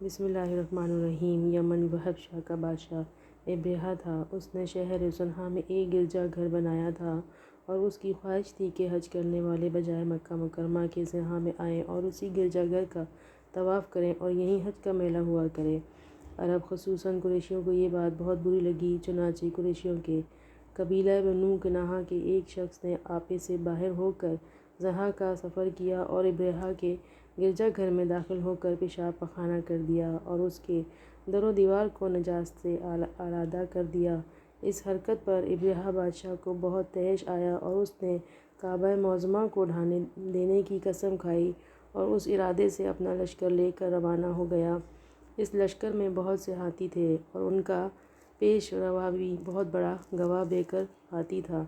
بسم اللہ الرحمن الرحیم۔ یمن وہب شاہ کا بادشاہ ابرہہ تھا۔ اس نے شہر صنعا میں ایک گرجا گھر بنایا تھا اور اس کی خواہش تھی کہ حج کرنے والے بجائے مکہ مکرمہ کے صنعا میں آئیں اور اسی گرجا گھر کا طواف کریں اور یہیں حج کا میلہ ہوا کرے۔ عرب خصوصاً قریشیوں کو یہ بات بہت بری لگی، چنانچہ قریشیوں کے قبیلہ بنو کنانہ کے ایک شخص نے آپے سے باہر ہو کر صنعا کا سفر کیا اور ابرہہ کے گرجا گھر میں داخل ہو کر پیشاب پخانہ کر دیا اور اس کے در و دیوار کو نجاست سے آلودہ کر دیا۔ اس حرکت پر ابرہہ بادشاہ کو بہت طیش آیا اور اس نے کعبہ معظمہ کو ڈھانے دینے کی قسم کھائی اور اس ارادے سے اپنا لشکر لے کر روانہ ہو گیا۔ اس لشکر میں بہت سے ہاتھی تھے اور ان کا پیش روا بھی بہت بڑا گواہ بے کر ہاتھی تھا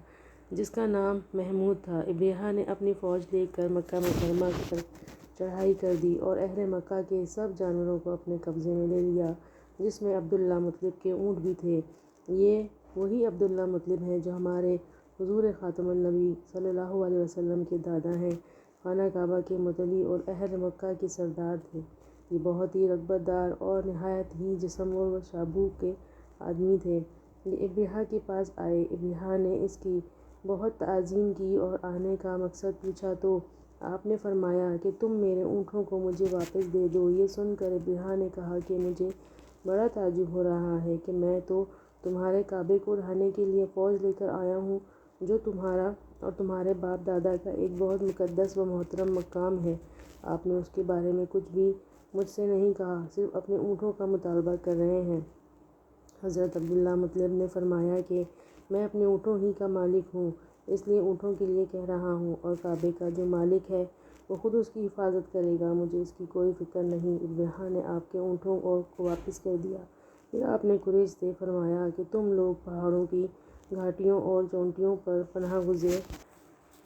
جس کا نام محمود تھا۔ ابرہہ نے اپنی فوج لے کر مکہ مکرمہ پر چڑھائی کر دی اور اہل مکہ کے سب جانوروں کو اپنے قبضے میں لے لیا، جس میں عبداللہ مطلب کے اونٹ بھی تھے۔ یہ وہی عبداللہ مطلب ہیں جو ہمارے حضور خاتم النبی صلی اللہ علیہ وسلم کے دادا ہیں، خانہ کعبہ کے متولی اور اہل مکہ کے سردار تھے۔ یہ بہت ہی رغبت دار اور نہایت ہی جسمور و شابوق کے آدمی تھے۔ یہ ابرہہ کے پاس آئے۔ ابرہہ نے اس کی بہت تعظیم کی اور آنے کا مقصد پوچھا تو آپ نے فرمایا کہ تم میرے اونٹوں کو مجھے واپس دے دو۔ یہ سن کر ابرہہ نے کہا کہ مجھے بڑا تعجب ہو رہا ہے کہ میں تو تمہارے کعبے کو ڈھانے کے لیے فوج لے کر آیا ہوں جو تمہارا اور تمہارے باپ دادا کا ایک بہت مقدس و محترم مقام ہے، آپ نے اس کے بارے میں کچھ بھی مجھ سے نہیں کہا، صرف اپنے اونٹوں کا مطالبہ کر رہے ہیں۔ حضرت عبداللہ مطلب نے فرمایا کہ میں اپنے اونٹوں ہی کا مالک ہوں، اس لیے اونٹوں کے لیے کہہ رہا ہوں، اور کعبے کا جو مالک ہے وہ خود اس کی حفاظت کرے گا، مجھے اس کی کوئی فکر نہیں۔ ابرہہ نے آپ کے اونٹوں کو واپس کر دیا۔ پھر آپ نے قریش سے فرمایا کہ تم لوگ پہاڑوں کی گھاٹیوں اور چوٹیوں پر پناہ گزین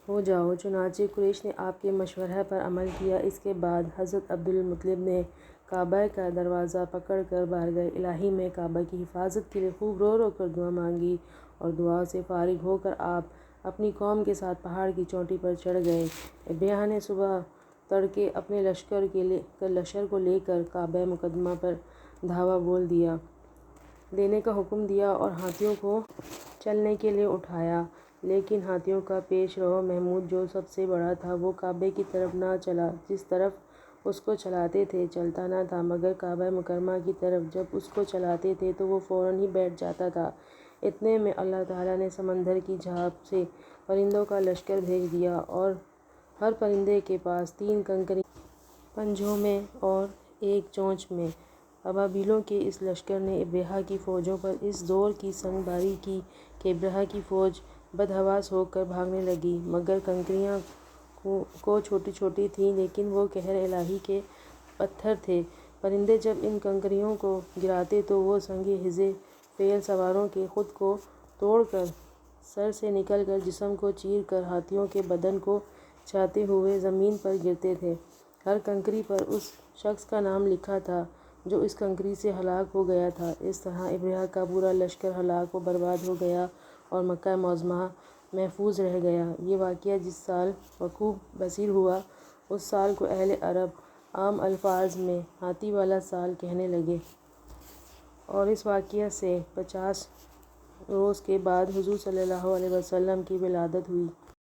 ہو جاؤ۔ چنانچہ قریش نے آپ کے مشورے پر عمل کیا۔ اس کے بعد حضرت عبدالمطلب نے کعبہ کا دروازہ پکڑ کر بارگاہ الہی میں کعبہ کی حفاظت کے لیے خوب رو رو کر دعا مانگی اور دعا سے فارغ ہو کر آپ اپنی قوم کے ساتھ پہاڑ کی چوٹی پر چڑھ گئے۔ ابرہہ نے صبح تڑکے اپنے لشکر کو لے کر کعبہ مقدسہ پر دھاوا بول دینے کا حکم دیا اور ہاتھیوں کو چلنے کے لیے اٹھایا، لیکن ہاتھیوں کا پیش رو محمود جو سب سے بڑا تھا وہ کعبے کی طرف نہ چلا، جس طرف اس کو چلاتے تھے چلتا نہ تھا، مگر کعبہ مکرمہ کی طرف جب اس کو چلاتے تھے تو وہ فوراً ہی بیٹھ جاتا تھا۔ اتنے میں اللہ تعالیٰ نے سمندر کی جھاپ سے پرندوں کا لشکر بھیج دیا اور ہر پرندے کے پاس 3 کنکریاں پنجوں میں اور 1 چونچ میں۔ ابابیلوں کے اس لشکر نے ابرہہ کی فوجوں پر اس زور کی سنگ باری کی کہ ابرہہ کی فوج بدحواس ہو کر بھاگنے لگی، مگر کنکریاں کو چھوٹی چھوٹی تھیں لیکن وہ قہر الہی کے پتھر تھے۔ پرندے جب ان کنکریوں کو گراتے تو وہ سنگِ حضے فیل سواروں کے خود کو توڑ کر، سر سے نکل کر، جسم کو چیر کر، ہاتھیوں کے بدن کو چھاتے ہوئے زمین پر گرتے تھے۔ ہر کنکری پر اس شخص کا نام لکھا تھا جو اس کنکری سے ہلاک ہو گیا تھا۔ اس طرح ابرہہ کا پورا لشکر ہلاک و برباد ہو گیا اور مکہ معظمہ محفوظ رہ گیا۔ یہ واقعہ جس سال وقوع پذیر ہوا اس سال کو اہل عرب عام الفاظ میں ہاتھی والا سال کہنے لگے۔ اور اس واقعہ سے 50 روز کے بعد حضور صلی اللہ علیہ وسلم کی ولادت ہوئی۔